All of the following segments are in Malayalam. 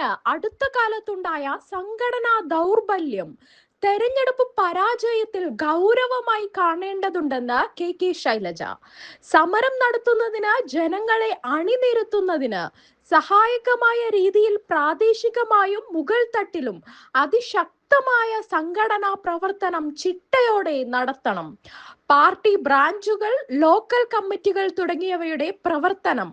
സർക്കാരിന് അടുത്ത കാലത്തുണ്ടായ സംഘടനാ ദൗർബല്യം തെരഞ്ഞെടുപ്പ് പരാജയത്തിൽ ഗൗരവമായി കാണേണ്ടതുണ്ടെന്ന് കെ ശൈലജ. സമരം നടത്തുന്നതിന്, ജനങ്ങളെ അണിനിരത്തുന്നതിന് സഹായകമായ രീതിയിൽ പ്രാദേശികമായും മുകൾ തട്ടിലും അതിശക്തമായ സംഘടനാ പ്രവർത്തനം ചിട്ടയോടെ നടത്തണം. പാർട്ടി ബ്രാഞ്ചുകൾ, ലോക്കൽ കമ്മിറ്റികൾ തുടങ്ങിയവയുടെ പ്രവർത്തനം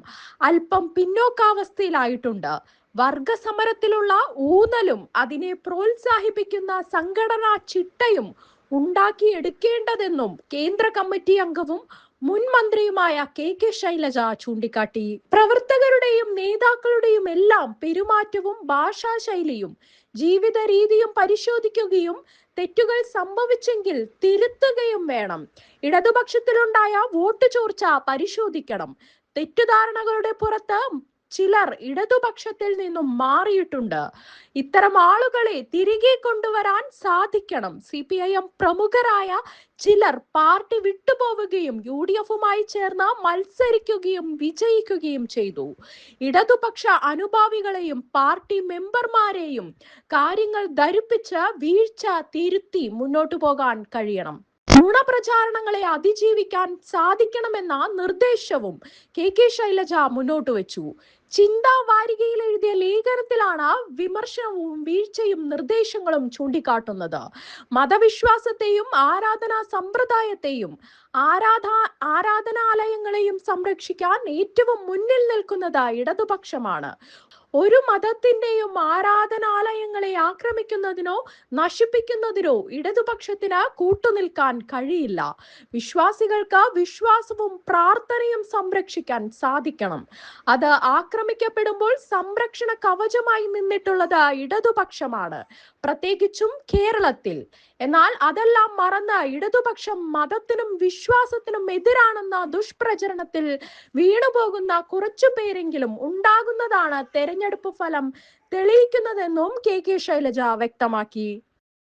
അല്പം പിന്നോക്കാവസ്ഥയിലായിട്ടുണ്ട്. വർഗസമരത്തിലുള്ള ഊന്നലും അതിനെ പ്രോത്സാഹിപ്പിക്കുന്ന സംഘടനാ ചിട്ടയും ഉണ്ടാക്കിയെടുക്കേണ്ടതെന്നും കേന്ദ്ര കമ്മിറ്റി അംഗവും മുൻ മന്ത്രിയുമായ കെ ശൈലജ ചൂണ്ടിക്കാട്ടി. പ്രവർത്തകരുടെയും നേതാക്കളുടെയും എല്ലാം പെരുമാറ്റവും ഭാഷാശൈലിയും ജീവിത രീതിയും പരിശോധിക്കുകയും തെറ്റുകൾ സംഭവിച്ചെങ്കിൽ തിരുത്തുകയും വേണം. ഇടതുപക്ഷത്തിലുണ്ടായ വോട്ട് ചോർച്ച പരിശോധിക്കണം. തെറ്റുധാരണകളുടെ പുറത്ത് ചിലർ ഇടതുപക്ഷത്തിൽ നിന്നും മാറിയിട്ടുണ്ട്. ഇത്തരം ആളുകളെ തിരികെ കൊണ്ടുവരാൻ സാധിക്കണം. CPIM പ്രമുഖരായ ചിലർ പാർട്ടി വിട്ടുപോവുകയും UDFുമായി ചേർന്ന് മത്സരിക്കുകയും വിജയിക്കുകയും ചെയ്തു. ഇടതുപക്ഷ അനുഭാവികളെയും പാർട്ടി മെമ്പർമാരെയും കാര്യങ്ങൾ ധരിപ്പിച്ച് വീഴ്ച തിരുത്തി മുന്നോട്ടു പോകാൻ കഴിയണം. നുണപ്രചാരണങ്ങളെ അതിജീവിക്കാൻ സാധിക്കണമെന്ന നിർദ്ദേശവും കെ ശൈലജ മുന്നോട്ട് വെച്ചു. ചിന്താ വാരികയിൽ എഴുതിയ ലേഖനത്തിലാണ് വിമർശനവും വീഴ്ചയും നിർദ്ദേശങ്ങളും ചൂണ്ടിക്കാട്ടുന്നത്. മതവിശ്വാസത്തെയും ആരാധനാ സമ്പ്രദായത്തെയും ആരാധനാലയങ്ങളെയും സംരക്ഷിക്കാൻ ഏറ്റവും മുന്നിൽ നിൽക്കുന്നത് ഇടതുപക്ഷമാണ്. ഒരു മതത്തിന്റെയും ആരാധനാലയങ്ങളെ ആക്രമിക്കുന്നതിനോ നശിപ്പിക്കുന്നതിനോ ഇടതുപക്ഷത്തിന് കൂട്ടുനിൽക്കാൻ കഴിയില്ല. വിശ്വാസികൾക്ക് വിശ്വാസവും പ്രാർത്ഥനയും സംരക്ഷിക്കാൻ സാധിക്കണം. അത് ആക്രമിക്കപ്പെടുമ്പോൾ സംരക്ഷണ കവചമായി നിന്നിട്ടുള്ളത് ഇടതുപക്ഷമാണ്, പ്രത്യേകിച്ചും കേരളത്തിൽ. എന്നാൽ അതെല്ലാം മറന്ന് ഇടതുപക്ഷം മതത്തിനും വിശ്വാസത്തിനും എതിരാണെന്ന ദുഷ്പ്രചരണത്തിൽ വീണുപോകുന്ന കുറച്ചു പേരെങ്കിലും ഉണ്ടാകുന്നതാണ് തെരഞ്ഞെടുപ്പ് ഫലം തെളിയിക്കുന്നതെന്നും കെ ശൈലജ വ്യക്തമാക്കി.